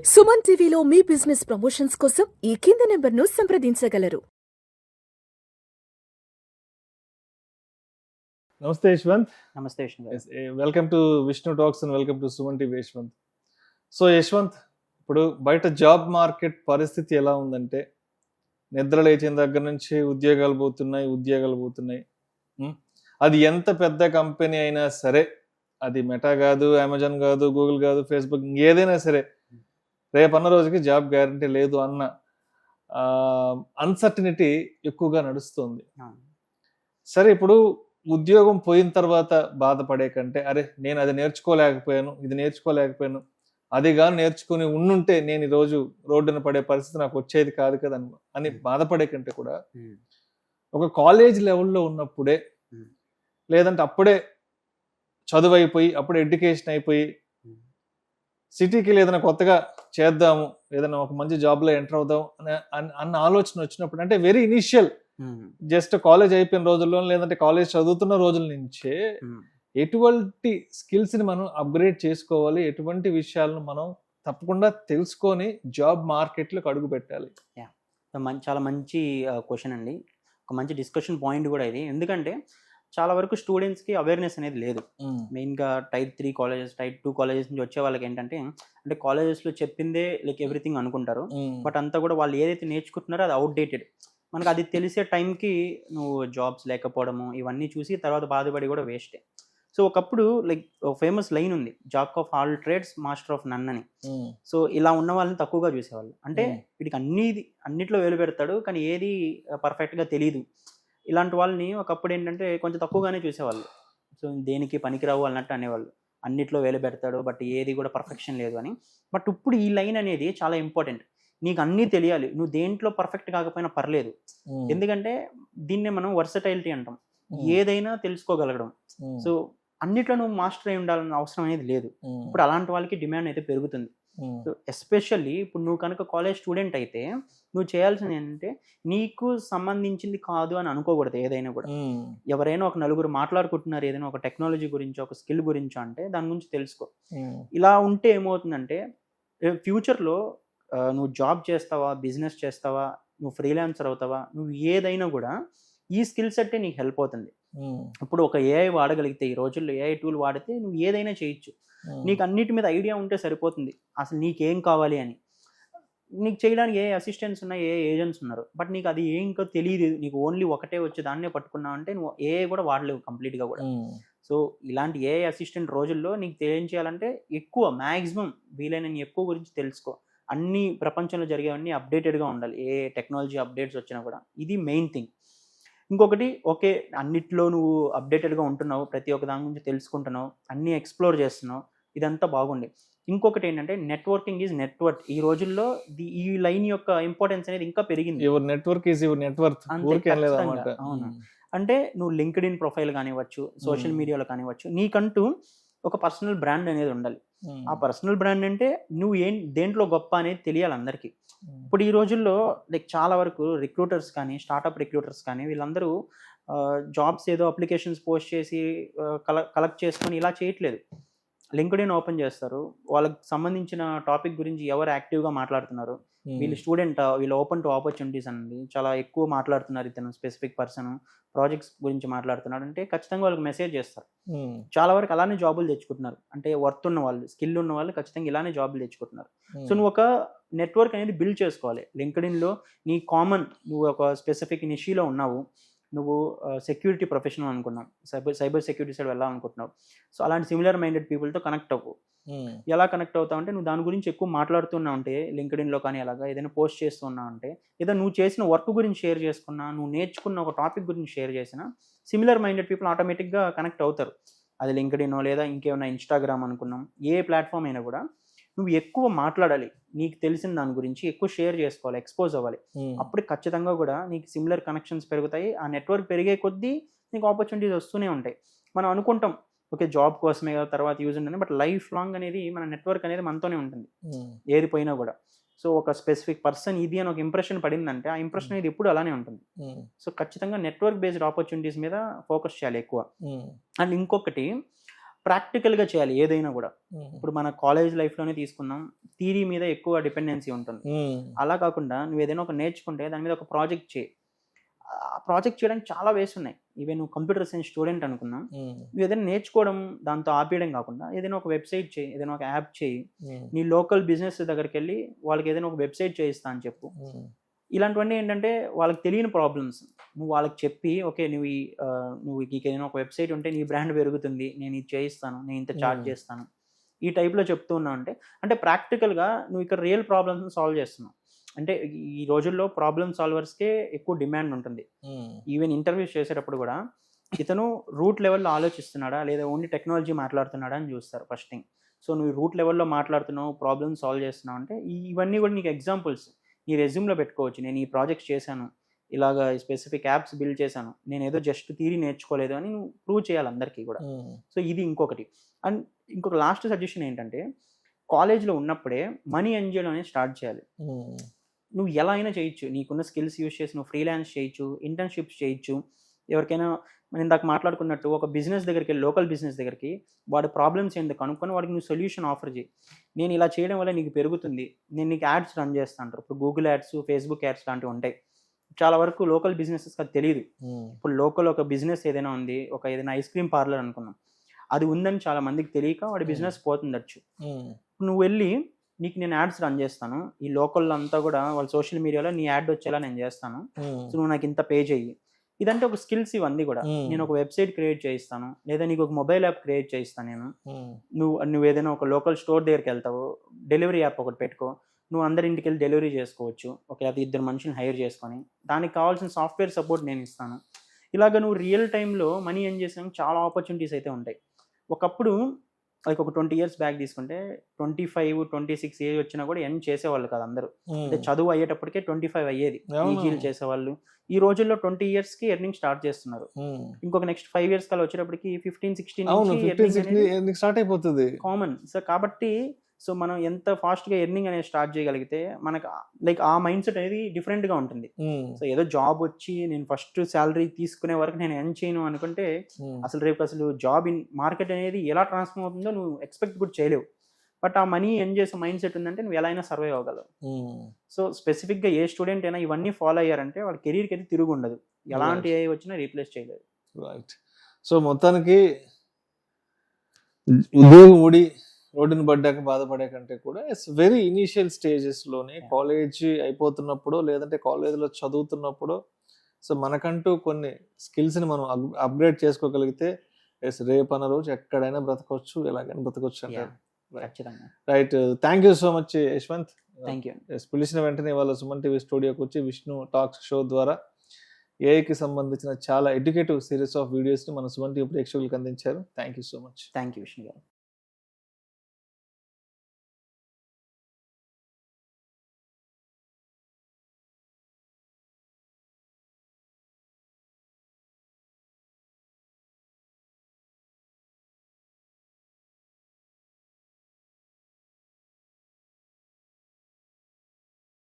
సుమన్ టీవీలో మీ business promotions కోసం ఈ కింది నెంబర్ను సంప్రదించగలరు. నమస్తే యశ్వంత్. నమస్తే విష్ణు గారు. Welcome to Vishnu talks and welcome to Suman TV Yashwant. So Yashwant, ఇప్పుడు బయట జాబ్ మార్కెట్ పరిస్థితి ఎలా ఉందంటే, నిద్ర లేచిన దగ్గర నుంచి ఉద్యోగాలు పోతున్నాయి. అది ఎంత పెద్ద కంపెనీ అయినా సరే, అది మెటా కాదు, అమెజాన్ కాదు, గూగుల్ కాదు, ఫేస్బుక్, ఏదైనా సరే, రేపన్న రోజుకి జాబ్ గ్యారంటీ లేదు అన్న అన్సర్టనిటీ ఎక్కువగా నడుస్తుంది. సరే, ఇప్పుడు ఉద్యోగం పోయిన తర్వాత బాధపడే కంటే, అరే నేను అది నేర్చుకోలేకపోయాను, ఇది నేర్చుకోలేకపోయాను, అది కానీ నేర్చుకుని ఉండుంటే నేను ఈరోజు రోడ్డున పడే పరిస్థితి నాకు వచ్చేది కాదు కదా అని బాధపడే కంటే కూడా, ఒక కాలేజ్ లెవెల్లో ఉన్నప్పుడే, లేదంటే అప్పుడే చదువు అయిపోయి, అప్పుడే ఎడ్యుకేషన్ అయిపోయి, సిటీకి ఏదైనా కొత్తగా చేద్దాము, ఏదైనా ఒక మంచి జాబ్లో ఎంటర్ అవుదాం అన్న ఆలోచన వచ్చినప్పుడు, అంటే వెరీ ఇనిషియల్, జస్ట్ కాలేజ్ అయిపోయిన రోజుల్లో, లేదంటే కాలేజ్ చదువుతున్న రోజుల నుంచే ఎటువంటి స్కిల్స్ ని మనం అప్గ్రేడ్ చేసుకోవాలి, ఎటువంటి విషయాలను మనం తప్పకుండా తెలుసుకొని జాబ్ మార్కెట్లోకి అడుగు పెట్టాలి. చాలా మంచి క్వశ్చన్ అండి. ఒక మంచి డిస్కషన్ పాయింట్ కూడా ఇది. ఎందుకంటే చాలా వరకు స్టూడెంట్స్కి అవేర్నెస్ అనేది లేదు. మెయిన్గా టైప్ 3 కాలేజెస్, టైప్ 2 కాలేజెస్ నుంచి వచ్చే వాళ్ళకి ఏంటంటే, అంటే కాలేజెస్లో చెప్పిందే లైక్ ఎవ్రీథింగ్ అనుకుంటారు. బట్ అంతా కూడా వాళ్ళు ఏదైతే నేర్చుకుంటున్నారో అది అవుట్డేటెడ్. మనకు అది తెలిసే టైంకి నువ్వు జాబ్స్ లేకపోవడము ఇవన్నీ చూసి తర్వాత బాధపడి కూడా వేస్టే. సో ఒకప్పుడు లైక్ ఫేమస్ లైన్ ఉంది, jack of all trades master of none అని. సో ఇలా ఉన్న వాళ్ళని తక్కువగా చూసేవాళ్ళు. అంటే వీడికి అన్నిట్లో వేలు పెడతాడు, కానీ ఏది పర్ఫెక్ట్గా తెలియదు. ఇలాంటి వాళ్ళని ఒకప్పుడు ఏంటంటే కొంచెం తక్కువగానే చూసేవాళ్ళు. సో దేనికి పనికిరావు అన్నట్టు అనేవాళ్ళు. అన్నిట్లో వేలు పెడతాడు, బట్ ఏది కూడా పర్ఫెక్షన్ లేదు అని. బట్ ఇప్పుడు ఈ లైన్ అనేది చాలా ఇంపార్టెంట్. నీకు అన్నీ తెలియాలి, నువ్వు దేంట్లో పర్ఫెక్ట్ కాకపోయినా పర్లేదు. ఎందుకంటే దీన్నే మనం వర్సటైలిటీ అంటాం, ఏదైనా తెలుసుకోగలగడం. సో అన్నిట్లో నువ్వు మాస్టర్ అయి ఉండాలన్న అవసరం అనేది లేదు. ఇప్పుడు అలాంటి వాళ్ళకి డిమాండ్ అయితే పెరుగుతుంది. సో ఎస్పెషల్లీ ఇప్పుడు నువ్వు కనుక కాలేజ్ స్టూడెంట్ అయితే నువ్వు చేయాల్సింది ఏంటంటే, నీకు సంబంధించింది కాదు అని అనుకోకూడదు. ఏదైనా కూడా ఎవరైనా ఒక నలుగురు మాట్లాడుకుంటున్నారు ఏదైనా ఒక టెక్నాలజీ గురించి, ఒక స్కిల్ గురించి అంటే దాని గురించి తెలుసుకో. ఇలా ఉంటే ఏమవుతుందంటే, ఫ్యూచర్లో నువ్వు జాబ్ చేస్తావా, బిజినెస్ చేస్తావా, నువ్వు ఫ్రీలాన్సర్ అవుతావా, నువ్వు ఏదైనా కూడా ఈ స్కిల్ సెట్టే నీకు హెల్ప్ అవుతుంది. ఇప్పుడు ఒక ఏఐ వాడగలిగితే, ఈ రోజుల్లో ఏఐ టూల్ వాడితే నువ్వు ఏదైనా చేయొచ్చు. నీకు అన్నిటి మీద ఐడియా ఉంటే సరిపోతుంది, అసలు నీకేం కావాలి అని. నీకు చేయడానికి ఏ అసిస్టెంట్స్ ఉన్నాయి, ఏ ఏజెంట్స్ ఉన్నారు, బట్ నీకు అది ఏంకో తెలియదు, నీకు ఓన్లీ ఒకటే వచ్చి దాన్నే పట్టుకున్నావు అంటే నువ్వు ఏఐ కూడా వాడలేవు కంప్లీట్గా కూడా. సో ఇలాంటి ఏఐ అసిస్టెంట్ రోజుల్లో నీకు ఏం చేయాలంటే, ఎక్కువ మ్యాక్సిమం వీలైనన్ని ఎక్కువ గురించి తెలుసుకో. అన్ని ప్రపంచంలో జరిగేవన్నీ అప్డేటెడ్గా ఉండాలి, ఏ టెక్నాలజీ అప్డేట్స్ వచ్చినా కూడా. ఇది మెయిన్ థింగ్. ఇంకొకటి, ఓకే అన్నిట్లో నువ్వు అప్డేటెడ్గా ఉంటున్నావు, ప్రతి ఒక్క దాని గురించి తెలుసుకుంటున్నావు, అన్నీ ఎక్స్ప్లోర్ చేస్తున్నావు, ఇదంతా బాగుంది. ఇంకొకటి ఏంటంటే, నెట్వర్కింగ్ ఈజ్ నెట్వర్క్. ఈ రోజుల్లో ఈ లైన్ యొక్క ఇంపార్టెన్స్ అనేది ఇంకా పెరిగింది. అవును. అంటే నువ్వు లింక్డ్ఇన్ ప్రొఫైల్ కానివ్వచ్చు, సోషల్ మీడియాలో కానివ్వచ్చు, నీకంటూ ఒక పర్సనల్ బ్రాండ్ అనేది ఉండాలి. ఆ పర్సనల్ బ్రాండ్ అంటే నువ్వు దేంట్లో గొప్ప అనేది తెలియాలి అందరికీ. ఇప్పుడు ఈ రోజుల్లో లైక్ చాలా వరకు రిక్రూటర్స్ కానీ, స్టార్టప్ రిక్రూటర్స్ కానీ, వీళ్ళందరూ జాబ్స్ ఏదో అప్లికేషన్స్ పోస్ట్ చేసి కలెక్ట్ చేసుకొని ఇలా చేయట్లేదు. లింక్డ్ఇన్ ఓపెన్ చేస్తారు, వాళ్ళకి సంబంధించిన టాపిక్ గురించి ఎవరు యాక్టివ్గా మాట్లాడుతున్నారు, వీళ్ళు స్టూడెంట్, వీళ్ళు ఓపెన్ టు ఆపర్చునిటీస్ అండి, చాలా ఎక్కువ మాట్లాడుతున్నారు, ఇతను స్పెసిఫిక్ పర్సన్ ప్రాజెక్ట్స్ గురించి మాట్లాడుతున్నాడు అంటే ఖచ్చితంగా వాళ్ళకి మెసేజ్ చేస్తారు. చాలా వరకు అలానే జాబులు తెచ్చుకుంటున్నారు. అంటే వర్త్ ఉన్న వాళ్ళు, స్కిల్ ఉన్న వాళ్ళు ఖచ్చితంగా ఇలానే జాబులు తెచ్చుకుంటున్నారు. సో నువ్వు ఒక నెట్వర్క్ అనేది బిల్డ్ చేసుకోవాలి. లింక్డ్ఇన్లో నీ నువ్వు ఒక స్పెసిఫిక్ నిషీలో ఉన్నావు, నువ్వు సెక్యూరిటీ ప్రొఫెషనల్ అనుకున్నావు, సైబర్ సెక్యూరిటీ సైడ్ వెళ్ళాలనుకుంటున్నావు. సో అలాంటి సిమిలర్ మైండెడ్ పీపుల్తో కనెక్ట్ అవ్వు. ఎలా కనెక్ట్ అవుతావు అంటే, నువ్వు దాని గురించి ఎక్కువ మాట్లాడుతున్నావు అంటే, లింక్డ్ఇన్లో కానీ అలాగా ఏదైనా పోస్ట్ చేస్తున్నావు అంటే, ఏదో నువ్వు చేసిన వర్క్ గురించి షేర్ చేసుకున్నా, నువ్వు నేర్చుకున్న ఒక టాపిక్ గురించి షేర్ చేసినా, సిమిలర్ మైండెడ్ పీపుల్ ఆటోమేటిక్గా కనెక్ట్ అవుతారు. అది లింక్డ్ఇన్ లేదా ఇంకేమైనా ఇన్స్టాగ్రామ్ అనుకున్నాం, ఏ ప్లాట్ఫామ్ అయినా కూడా నువ్వు ఎక్కువ మాట్లాడాలి, నీకు తెలిసిన దాని గురించి ఎక్కువ షేర్ చేసుకోవాలి, ఎక్స్పోజ్ అవ్వాలి. అప్పుడు ఖచ్చితంగా కూడా నీకు సిమిలర్ కనెక్షన్స్ పెరుగుతాయి. ఆ నెట్వర్క్ పెరిగే కొద్దీ నీకు ఆపర్చునిటీస్ వస్తూనే ఉంటాయి. మనం అనుకుంటాం ఓకే జాబ్ కోసమే కదా తర్వాత యూజ్ ఉంటుంది, బట్ లైఫ్ లాంగ్ అనేది మన నెట్వర్క్ అనేది మనతోనే ఉంటుంది, ఏది పోయినా కూడా. సో ఒక స్పెసిఫిక్ పర్సన్ ఇది అని ఒక ఇంప్రెషన్ పడిందంటే, ఆ ఇంప్రెషన్ అనేది ఎప్పుడు అలానే ఉంటుంది. సో ఖచ్చితంగా నెట్వర్క్ బేస్డ్ ఆపర్చునిటీస్ మీద ఫోకస్ చేయాలి ఎక్కువ. అండ్ ఇంకొకటి, ప్రాక్టికల్గా చేయాలి ఏదైనా కూడా. ఇప్పుడు మన కాలేజ్ లైఫ్లోనే తీసుకుందాం, థియరీ మీద ఎక్కువ డిపెండెన్సీ ఉంటుంది. అలా కాకుండా నువ్వు ఏదైనా ఒక నేర్చుకుంటే దాని మీద ఒక ప్రాజెక్ట్ చేయి. ఆ ప్రాజెక్ట్ చేయడానికి చాలా వేస్ ఉన్నాయి. ఈవెన్ నువ్వు కంప్యూటర్ సైన్స్ స్టూడెంట్ అనుకున్నా, నువ్వు ఏదైనా నేర్చుకోవడం దాంతో ఆపేయడం కాకుండా ఏదైనా ఒక వెబ్సైట్ చేయి, ఏదైనా ఒక యాప్ చేయి, నీ లోకల్ బిజినెస్ దగ్గరికి వెళ్ళి వాళ్ళకి ఏదైనా ఒక వెబ్సైట్ చేయిస్తా అని చెప్పు. ఇలాంటివన్నీ ఏంటంటే వాళ్ళకి తెలియని ప్రాబ్లమ్స్ నువ్వు వాళ్ళకి చెప్పి, ఓకే నువ్వు నువ్వు ఏదైనా ఒక వెబ్సైట్ ఉంటే నీ బ్రాండ్ పెరుగుతుంది, నేను ఇది చేయిస్తాను, నేను ఇంత చార్జ్ చేస్తాను, ఈ టైప్లో చెప్తూ ఉన్నావు అంటే ప్రాక్టికల్గా నువ్వు ఇక్కడ రియల్ ప్రాబ్లమ్స్ని సాల్వ్ చేస్తున్నావు. అంటే ఈ రోజుల్లో ప్రాబ్లమ్ సాల్వర్స్కే ఎక్కువ డిమాండ్ ఉంటుంది. ఈవెన్ ఇంటర్వ్యూస్ చేసేటప్పుడు కూడా ఇతను రూట్ లెవెల్లో ఆలోచిస్తున్నాడా లేదా ఓన్లీ టెక్నాలజీ మాట్లాడుతున్నాడా అని చూస్తారు ఫస్ట్ థింగ్. సో నువ్వు రూట్ లెవెల్లో మాట్లాడుతున్నావు, ప్రాబ్లమ్ సాల్వ్ చేస్తున్నావు అంటే ఇవన్నీ కూడా నీకు ఎగ్జాంపుల్స్ నీ రెజ్యూమ్లో పెట్టుకోవచ్చు. నేను ఈ ప్రాజెక్ట్స్ చేశాను, ఇలాగ స్పెసిఫిక్ యాప్స్ బిల్డ్ చేశాను, నేను ఏదో జస్ట్ థియరీ నేర్చుకోలేదు అని నువ్వు ప్రూవ్ చేయాలి అందరికీ కూడా. సో ఇది ఇంకొకటి. అండ్ ఇంకొక లాస్ట్ సజెషన్ ఏంటంటే, కాలేజ్లో ఉన్నప్పుడే మనీ ఎర్న్ చేయడం అనేది స్టార్ట్ చేయాలి. నువ్వు ఎలా అయినా చేయొచ్చు, నీకున్న స్కిల్స్ యూజ్ చేసి నువ్వు ఫ్రీలాన్స్ చేయొచ్చు, ఇంటర్న్షిప్స్ చేయొచ్చు. ఎవరికైనా మనం ఇందాక మాట్లాడుకున్నట్టు ఒక బిజినెస్ దగ్గరికి వెళ్ళి, లోకల్ బిజినెస్ దగ్గరికి వాడి ప్రాబ్లమ్స్ ఏంటో కనుక్కొని వాడికి నువ్వు సొల్యూషన్ ఆఫర్ చేయి. నేను ఇలా చేయడం వల్ల నీకు పెరుగుతుంది, నేను నీకు యాడ్స్ రన్ చేస్తా అంటారు. ఇప్పుడు గూగుల్ యాడ్స్, ఫేస్బుక్ యాడ్స్ లాంటివి ఉంటాయి. చాలా వరకు లోకల్ బిజినెసెస్ అది తెలియదు. ఇప్పుడు లోకల్ ఒక బిజినెస్ ఏదైనా ఉంది, ఏదైనా ఐస్ క్రీమ్ పార్లర్ అనుకున్నాం, అది ఉందని చాలా మందికి తెలియక వాడి బిజినెస్ పోతుండొచ్చు. నువ్వు వెళ్ళి నీకు నేను యాడ్స్ రన్ చేస్తాను, ఈ లోకల్ అంతా కూడా వాళ్ళ సోషల్ మీడియాలో నీ యాడ్ వచ్చేలా నేను చేస్తాను, సో నువ్వు నాకు ఇంత పే చెయ్యి. ఇదంటే ఒక స్కిల్స్ ఇవన్నీ కూడా. నేను ఒక వెబ్సైట్ క్రియేట్ చేయిస్తాను, లేదా నీకు ఒక మొబైల్ యాప్ క్రియేట్ చేయిస్తాను నేను. నువ్వు ఏదైనా ఒక లోకల్ స్టోర్ దగ్గరికి వెళ్తావు, డెలివరీ యాప్ ఒకటి పెట్టుకో, నువ్వు అందరి ఇంటికి వెళ్ళి డెలివరీ చేసుకోవచ్చు. ఒక 2 మనుషులను హైర్ చేసుకొని దానికి కావాల్సిన సాఫ్ట్వేర్ సపోర్ట్ నేను ఇస్తాను. ఇలాగ నువ్వు రియల్ టైంలో మనీ ఎర్న్ చేసాక చాలా ఆపర్చునిటీస్ అయితే ఉంటాయి. ఒకప్పుడు లైక్ ఒక 20 years బ్యాక్ తీసుకుంటే 25, 26 ఏజ్ వచ్చినా కూడా ఎర్న్ చేసేవాళ్ళు కాదు అందరూ. అంటే చదువు అయ్యేటప్పటికే 25 అయ్యేది, పీజీలు చేసేవాళ్ళు. ఈ రోజుల్లో 20 years ఎర్నింగ్ స్టార్ట్ చేస్తున్నారు. ఇంకొక నెక్స్ట్ 5 years కల్లా వచ్చేటప్పటికి 15-16 స్టార్ట్ అయిపోతుంది కామన్. సో కాబట్టి సో మనం ఎంత ఫాస్ట్గా ఎర్నింగ్ అనేది స్టార్ట్ చేయగలిగితే మనకు లైక్ ఆ మైండ్ సెట్ అనేది డిఫరెంట్గా ఉంటుంది. సో ఏదో జాబ్ వచ్చి నేను ఫస్ట్ శాలరీ తీసుకునే వరకు నేను ఎర్న్ చేయను అనుకుంటే అసలు జాబ్ ఇన్ మార్కెట్ అనేది ఎలా ట్రాన్స్ఫార్మ్ అవుతుందో నువ్వు ఎక్స్పెక్ట్ కూడా చేయలేవు. బట్ ఆ మనీ ఎర్న్ చేసే మైండ్ సెట్ ఉందంటే నువ్వు ఎలా అయినా సర్వైవ్ అవ్వగలవు. సో స్పెసిఫిక్గా ఏ స్టూడెంట్ అయినా ఇవన్నీ ఫాలో అయ్యారంటే వాళ్ళ కెరీర్కి అయితే తిరుగు ఉండదు, ఎలాంటి ఏ వచ్చినా రీప్లేస్ చేయలేదు. రైట్. సో మొత్తానికి ఉద్యోగం ఊడి రోడ్డును పడ్డాక బాధపడే కంటే కూడా ఇట్స్ వెరీ ఇనీషియల్ స్టేజెస్లోనే కాలేజ్ అయిపోతున్నప్పుడు లేదంటే కాలేజ్లో చదువుతున్నప్పుడు సో మనకంటూ కొన్ని స్కిల్స్ని మనం అప్గ్రేడ్ చేసుకోగలిగితే రేపు అన్న రోజు ఎక్కడైనా బ్రతకొచ్చు, ఎలాగైనా బ్రతకొచ్చు అంటారు. Right. Thank you so much Yashwant. Thank you. పిలిచిన వెంటనే వాళ్ళ సుమన్ టీవీ స్టూడియోకి వచ్చి విష్ణు టాక్స్ షో ద్వారా ఏఐకి సంబంధించిన చాలా ఎడ్యుకేటివ్ సిరీస్ ఆఫ్ వీడియోస్ని మన సుమన్ టీవీ ప్రేక్షకులకు అందించారు. Thank you so much. Thank you Vishnu గారు.